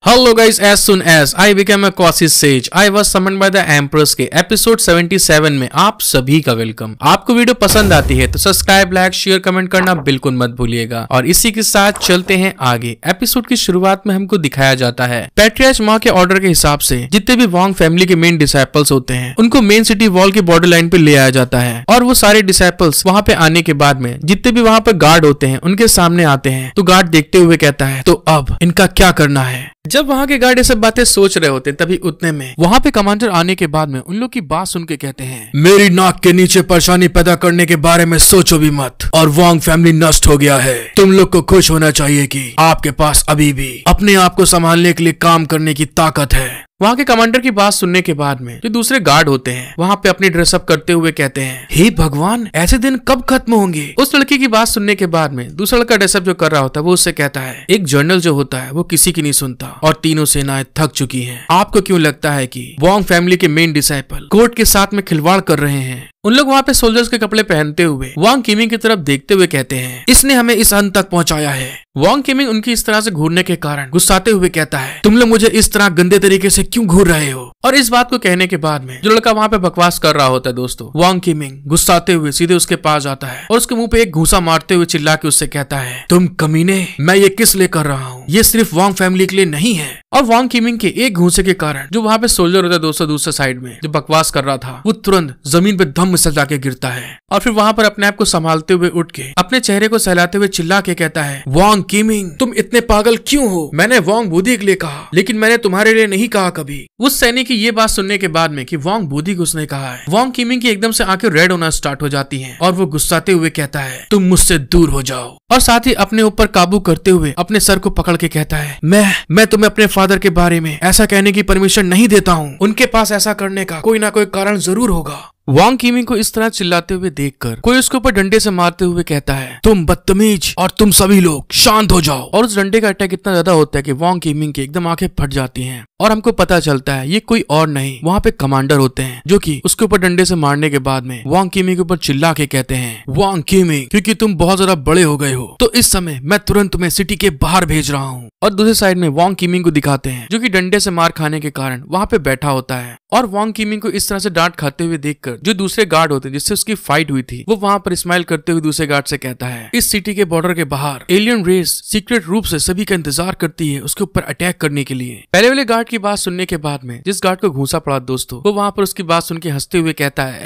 Hello guys, as soon as I became a cautious sage, I was summoned by the Empress के episode 77 में आप सभी का welcome. आपको वीडियो पसंद आती है तो सब्सक्राइब, लाइक, शेयर, कमेंट करना बिल्कुल मत भूलिएगा। और इसी के साथ चलते हैं आगे। एपिसोड की शुरुआत में हमको दिखाया जाता है पैट्रियार्च माँ के ऑर्डर के हिसाब से जितने भी वॉन्ग फैमिली के मेन डिसाइपल्स होते हैं उनको मेन सिटी वॉल के बॉर्डर लाइन पे ले आया जाता है। और वो सारे डिसाइपल्स वहाँ पे आने के बाद में जितने भी वहाँ पे गार्ड होते हैं उनके सामने आते हैं। तो गार्ड देखते हुए कहता है तो अब इनका क्या करना है। जब वहाँ के गार्ड ये सब बातें सोच रहे होते तभी उतने में वहाँ पे कमांडर आने के बाद में उन लोग की बात सुन के कहते हैं, मेरी नाक के नीचे परेशानी पैदा करने के बारे में सोचो भी मत। और वॉन्ग फैमिली नष्ट हो गया है। तुम लोग को खुश होना चाहिए कि आपके पास अभी भी अपने आप को संभालने के लिए काम करने की ताकत है। वहाँ के कमांडर की बात सुनने के बाद में जो दूसरे गार्ड होते हैं वहाँ पे अपनी ड्रेसअप करते हुए कहते हैं, हे भगवान, ऐसे दिन कब खत्म होंगे। उस लड़की की बात सुनने के बाद में दूसरा लड़का ड्रेसअप जो कर रहा होता है वो उससे कहता है, एक जनरल जो होता है वो किसी की नहीं सुनता और तीनों सेनाएं थक चुकी हैं। आपको क्यों लगता है कि वॉन्ग फैमिली के मेन डिसाइपल कोर्ट के साथ में खिलवाड़ कर रहे हैं। उन लोग वहाँ पे सोल्जर्स के कपड़े पहनते हुए वांग किमिंग की तरफ देखते हुए कहते हैं, इसने हमें इस अंत तक पहुँचाया है। वांग किमिंग उनकी इस तरह से घूरने के कारण गुस्साते हुए कहता है, तुम लोग मुझे इस तरह गंदे तरीके से क्यों घूर रहे हो। और इस बात को कहने के बाद में जो लड़का वहाँ पे बकवास कर रहा होता है दोस्तों, वांग किमिंग गुस्साते हुए सीधे उसके पास जाता है और उसके मुंह पे एक घूसा मारते हुए चिल्ला के उससे कहता है, तुम कमीने, मैं ये किस लिए कर रहा हूँ, ये सिर्फ वांग फैमिली के लिए नहीं है। और वांग किमिंग के एक घूसे के कारण जो वहाँ पे सोल्जर होता है दोस्तों दूसरे साइड में जो बकवास कर रहा था वो तुरंत जमीन पे धम से जाके गिरता है। और फिर वहाँ पर अपने आप को संभालते हुए उठ के अपने चेहरे को सहलाते हुए चिल्ला के कहता है, वांग किमिंग, तुम इतने पागल क्यों हो। मैंने वांग बुद्धि के लिए कहा लेकिन मैंने तुम्हारे लिए नहीं कहा कभी। उस सैनिक की ये बात सुनने के बाद में कि वांग बुद्धि को उसने कहा है, वांग किमिंग की एकदम से आंखें रेड होना स्टार्ट हो जाती हैं और वो गुस्साते हुए कहता है, तुम मुझसे दूर हो जाओ। और साथ ही अपने ऊपर काबू करते हुए अपने सर को पकड़ के कहता है, मैं तुम्हें अपने फादर के बारे में ऐसा कहने की परमिशन नहीं देता हूँ। उनके पास ऐसा करने का कोई ना कोई कारण जरूर होगा। वांग किमिंग को इस तरह चिल्लाते हुए देखकर कोई उसके ऊपर डंडे से मारते हुए कहता है, तुम बदतमीज और तुम सभी लोग शांत हो जाओ। और उस डंडे का अटैक इतना ज्यादा होता है कि वांग किमिंग की एकदम आंखें फट जाती हैं और हमको पता चलता है ये कोई और नहीं वहाँ पे कमांडर होते हैं जो कि उसके ऊपर डंडे से मारने के बाद में वांग किमिंग के ऊपर चिल्ला के कहते हैं, वांग किमिंग, क्योंकि तुम बहुत ज्यादा बड़े हो गए हो तो इस समय मैं तुरंत तुम्हें सिटी के बाहर भेज रहा हूँ। और दूसरे साइड में वांग किमिंग को दिखाते हैं जो कि डंडे से मार खाने के कारण वहाँ पे बैठा होता है। और वांग किमिंग को इस तरह से डांट खाते हुए देखकर जो दूसरे गार्ड होते हैं जिससे उसकी फाइट हुई थी वो वहाँ पर स्माइल करते हुए दूसरे गार्ड से कहता है, इस सिटी के बॉर्डर के बाहर एलियन रेस सीक्रेट रूप से सभी का इंतजार करती है उसके ऊपर अटैक करने के लिए। पहले वाले गार्ड की बात सुनने के बाद में जिस गार्ड को घूसा पड़ा दोस्तों वो वहाँ पर उसकी बात सुन के हंसते हुए कहता है,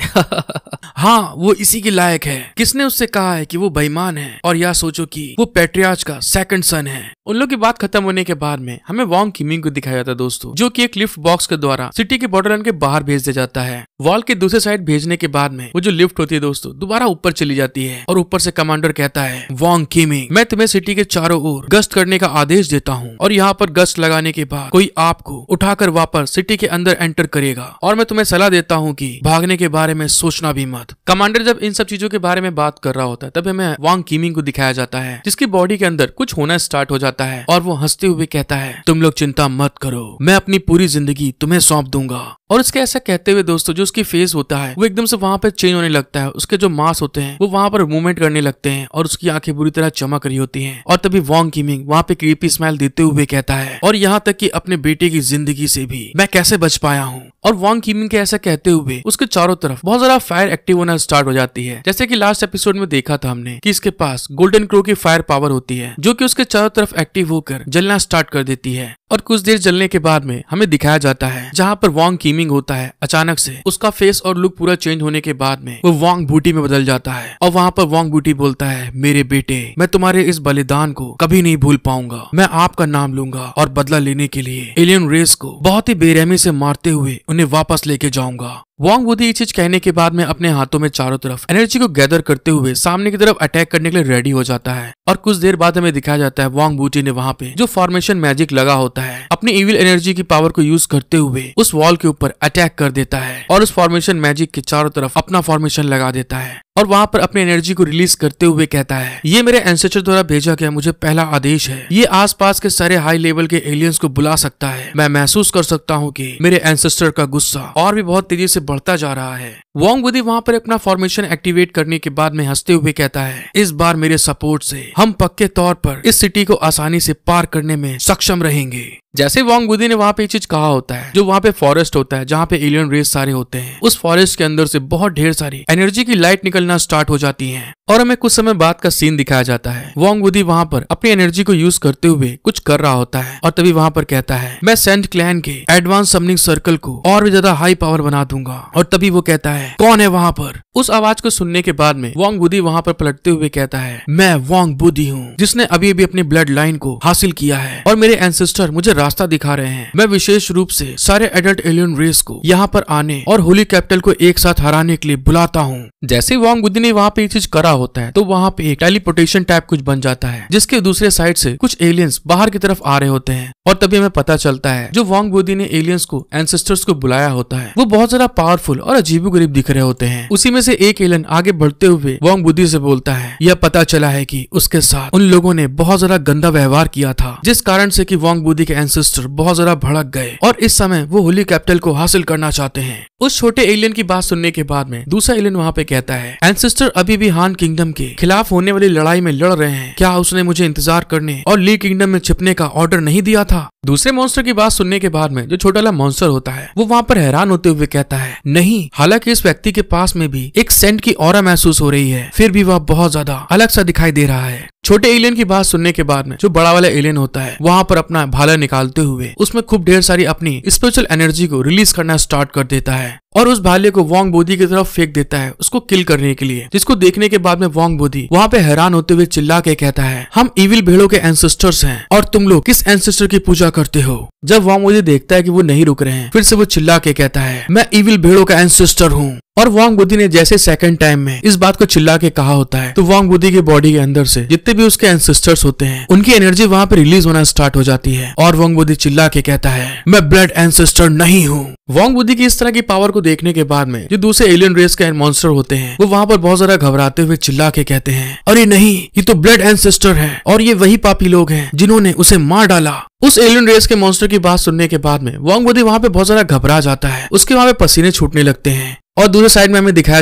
हाँ वो इसी के लायक है। किसने उससे कहा है कि वो बेईमान है और या सोचो कि वो पैट्रियार्च का सेकंड सन है। उन लोग की बात खत्म होने के बाद में हमें वांग किमिंग को दिखाया जाता है दोस्तों जो कि एक लिफ्ट बॉक्स के द्वारा सिटी के बॉर्डर लाइन के बाहर भेज दिया जाता है। वॉल के दूसरे साइड भेजने के बाद में वो जो लिफ्ट होती है दोस्तों दोबारा ऊपर चली जाती है और ऊपर से कमांडर कहता है, वांग किमिंग, मैं तुम्हें सिटी के चारों ओर गश्त करने का आदेश देता हूँ और यहाँ पर गश्त लगाने के बाद कोई आपको उठाकर वापस सिटी के अंदर एंटर करेगा और मैं तुम्हें सलाह देता हूँ कि भागने के बारे में सोचना भी मत। कमांडर जब इन सब चीजों के बारे में बात कर रहा होता है तब हमें वांग किमिंग को दिखाया जाता है जिसकी बॉडी के अंदर कुछ होना स्टार्ट हो जाता है और वो हंसते हुए कहता है, तुम लोग चिंता मत करो, मैं अपनी पूरी जिंदगी तुम्हें सौंप दूंगा। और उसके ऐसा कहते हुए दोस्तों जो उसकी फेस होता है वो एकदम से वहाँ पे चेंज होने लगता है। उसके जो मांस होते हैं वो वहाँ पर मूवमेंट करने लगते हैं और उसकी आंखें बुरी तरह चमक रही होती हैं। और तभी वांग किमिंग वहाँ पे क्रीपी स्माइल देते हुए कहता है, और यहाँ तक कि अपने बेटे की जिंदगी से भी मैं कैसे बच पाया हूँ। और वांग किमिंग के ऐसा कहते हुए उसके चारों तरफ बहुत ज्यादा फायर एक्टिव होना स्टार्ट हो जाती है। जैसे कि लास्ट एपिसोड में देखा था हमने कि इसके पास गोल्डन क्रो की फायर पावर होती है जो कि उसके चारों तरफ एक्टिव होकर जलना स्टार्ट कर देती है। और कुछ देर जलने के बाद में हमें दिखाया जाता है जहाँ पर वांग किमिंग होता है अचानक से उसका फेस और लुक पूरा चेंज होने के बाद में वो वांग बूटी में बदल जाता है। और वहाँ पर वांग बूटी बोलता है, मेरे बेटे, मैं तुम्हारे इस बलिदान को कभी नहीं भूल पाऊंगा। मैं आपका नाम लूंगा और बदला लेने के लिए एलियन रेस को बहुत ही बेरहमी से मारते हुए उन्हें वापस लेके जाऊंगा। वांग बुद्धि ये चीज कहने के बाद में अपने हाथों में चारों तरफ एनर्जी को गैदर करते हुए सामने की तरफ अटैक करने के लिए रेडी हो जाता है। और कुछ देर बाद हमें दिखाया जाता है वांग बूटी ने वहाँ पे जो फॉर्मेशन मैजिक लगा होता है अपनी इविल एनर्जी की पावर को यूज करते हुए उस वॉल के ऊपर अटैक कर देता है और उस फॉर्मेशन मैजिक के चारों तरफ अपना फॉर्मेशन लगा देता है और वहाँ पर अपनी एनर्जी को रिलीज करते हुए कहता है, ये मेरे एंसेस्टर द्वारा भेजा गया मुझे पहला आदेश है। ये आसपास के सारे हाई लेवल के एलियंस को बुला सकता है। मैं महसूस कर सकता हूँ कि मेरे एंसेस्टर का गुस्सा और भी बहुत तेजी से बढ़ता जा रहा है। वोंग बुदी वहाँ पर अपना फॉर्मेशन एक्टिवेट करने के बाद में हंसते हुए कहता है, इस बार मेरे सपोर्ट से हम पक्के तौर पर इस सिटी को आसानी से पार करने में सक्षम रहेंगे। जैसे वोंग बुदी ने वहाँ पे चीज कहा होता है, जो वहाँ पे फॉरेस्ट होता है जहाँ पे एलियन रेस सारे होते हैं, उस फॉरेस्ट के अंदर से बहुत ढेर सारी एनर्जी की लाइट निकलना स्टार्ट हो जाती है और हमें कुछ समय बाद का सीन दिखाया जाता है। वोंग बुदी वहाँ पर अपनी एनर्जी को यूज करते हुए कुछ कर रहा होता है और तभी वहाँ पर कहता है, मैं सेंट क्लैन के एडवांस समनिंग सर्कल को और भी ज्यादा हाई पावर बना दूंगा। और तभी वो कहता है, कौन है वहाँ पर? उस आवाज को सुनने के बाद में वोंग बुदी वहाँ पर पलटते हुए कहता है, मैं वोंग बुदी हूँ जिसने अभी अभी अपनी ब्लड लाइन को हासिल किया है और मेरे एंसेस्टर मुझे रास्ता दिखा रहे हैं। मैं विशेष रूप से सारे एडल्ट एलियन रेस को यहाँ पर आने और होली कैपिटल को एक साथ हराने के लिए बुलाता हूँ। जैसे वोंग बुदी ने वहाँ पे ये चीज करा होता है तो वहाँ पे एक टेलीपोर्टेशन टाइप कुछ बन जाता है, जिसके दूसरे साइड से कुछ एलियंस बाहर की तरफ आ रहे होते हैं और तभी हमें पता चलता है जो वोंग बुदी ने एलियंस को एंसेस्टर्स को बुलाया होता है वो बहुत ज्यादा पावरफुल और अजीबोगरीब दिख रहे होते हैं। उसी में से एक एलियन आगे बढ़ते हुए वोंग बुदी से बोलता है, यह पता चला है कि उसके साथ उन लोगों ने बहुत ज्यादा गंदा व्यवहार किया था, जिस कारण से कि वोंग बुदी के एंसेस्टर बहुत ज्यादा भड़क गए और इस समय वो होली कैपिटल को हासिल करना चाहते हैं। उस छोटे एलियन की बात सुनने के बाद में दूसरा एलियन वहाँ पे कहता है, एंसेस्टर अभी भी हान किंगडम के खिलाफ होने वाली लड़ाई में लड़ रहे हैं, क्या उसने मुझे इंतजार करने और ली किंगडम में छिपने का ऑर्डर नहीं दिया था? दूसरे मॉन्स्टर की बात सुनने के बाद में जो छोटा वाला मॉन्स्टर होता है वो वहाँ पर हैरान होते हुए कहता है, नहीं, हालांकि इस व्यक्ति के पास में भी एक सेंट की ऑरा महसूस हो रही है, फिर भी वह बहुत ज्यादा अलग सा दिखाई दे रहा है। छोटे एलियन की बात सुनने के बाद में जो बड़ा वाला एलियन होता है वहाँ पर अपना भाला निकालते हुए उसमें खूब ढेर सारी अपनी स्पिरिचुअल एनर्जी को रिलीज करना स्टार्ट कर देता है और उस भाले को वोंग बुदी की तरफ फेंक देता है उसको किल करने के लिए, जिसको देखने के बाद में वोंग बुदी वहाँ पे हैरान होते हुए चिल्ला के कहता है, हम इविल भेड़ों के एंसेस्टर्स हैं और तुम लोग किस एंसेस्टर की पूजा करते हो? जब वोंग बुदी देखता है कि वो नहीं रुक रहे हैं, फिर से वो चिल्ला के कहता है, मैं इविल भेड़ों का एंसेस्टर हूँ। और वोंग बुदी ने जैसे सेकंड टाइम में इस बात को चिल्ला के कहा होता है तो वोंग बुदी के बॉडी के अंदर से जितने भी उसके एंसेस्टर्स होते हैं उनकी एनर्जी वहाँ पे रिलीज होना स्टार्ट हो जाती है और वोंग बुदी चिल्ला के कहता है, मैं ब्लड एंसेस्टर नहीं हूँ। वोंग बुदी की इस तरह की पावर को देखने के बाद में जो दूसरे एलियन रेस के मॉन्स्टर होते हैं वो वहाँ पर बहुत ज्यादा घबराते हुए चिल्ला के कहते हैं, अरे नहीं, ये तो ब्लड एंसेस्टर है और ये वही पापी लोग हैं जिन्होंने उसे मार डाला। उस एलियन रेस के मॉन्स्टर की बात सुनने के बाद में वोंग बुदी वहाँ पे बहुत ज्यादा घबरा जाता है, उसके वहाँ पे पसीने छूटने लगते हैं और दूसरे साइड में हमें दिखाया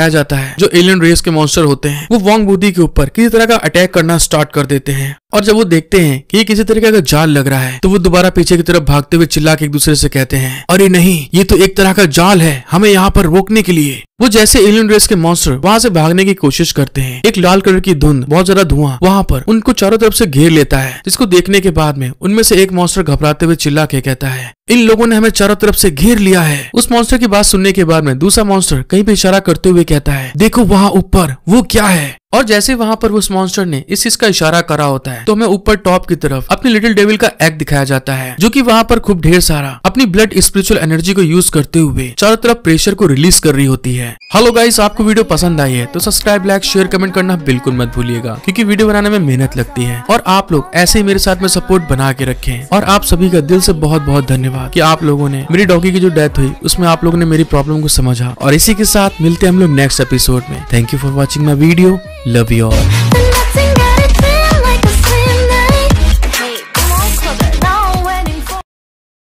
जाता है जो एलियन रेस के मॉन्स्टर होते हैं वो वोंग बुदी के ऊपर किसी तरह का अटैक करना स्टार्ट कर देते हैं और जब वो देखते हैं कि ये किसी तरीके का जाल लग रहा है तो वो दोबारा पीछे की तरफ भागते हुए चिल्ला के एक दूसरे से कहते हैं, अरे नहीं, ये तो एक तरह का जाल है हमें यहाँ पर रोकने के लिए। वो जैसे एलियन रेस के मॉन्स्टर वहाँ से भागने की कोशिश करते हैं, एक लाल कलर की धुंध, बहुत ज्यादा धुआं वहाँ पर उनको चारों तरफ से घेर लेता है, जिसको देखने के बाद में उनमें से एक मॉन्स्टर घबराते हुए चिल्ला के कहता है, इन लोगों ने हमें चारों तरफ से घेर लिया है। उस मॉन्स्टर की बात सुनने के बाद में दूसरा मॉन्स्टर कहीं पे इशारा करते हुए कहता है, देखो वहाँ ऊपर वो क्या है? और जैसे वहाँ पर उस मॉन्स्टर ने इस चीज का इशारा करा होता है तो हमें ऊपर टॉप की तरफ अपनी लिटिल डेविल का एग दिखाया जाता है, जो कि वहाँ पर खूब ढेर सारा अपनी ब्लड स्पिरिचुअल एनर्जी को यूज करते हुए चारों तरफ प्रेशर को रिलीज कर रही होती है। हेलो गाइस, आपको वीडियो पसंद आई है तो सब्सक्राइब, लाइक, शेयर, कमेंट करना बिल्कुल मत भूलिएगा, क्योंकि वीडियो बनाने में मेहनत लगती है और आप लोग ऐसे ही मेरे साथ में सपोर्ट बना के रखें। और आप सभी का दिल से बहुत बहुत धन्यवाद कि आप लोगों ने मेरी डॉगी की जो डेथ हुई उसमें आप लोगों ने मेरी प्रॉब्लम को समझा। और इसी के साथ मिलते हैं हम लोग नेक्स्ट एपिसोड में। Thank you for watching my video. Love you all.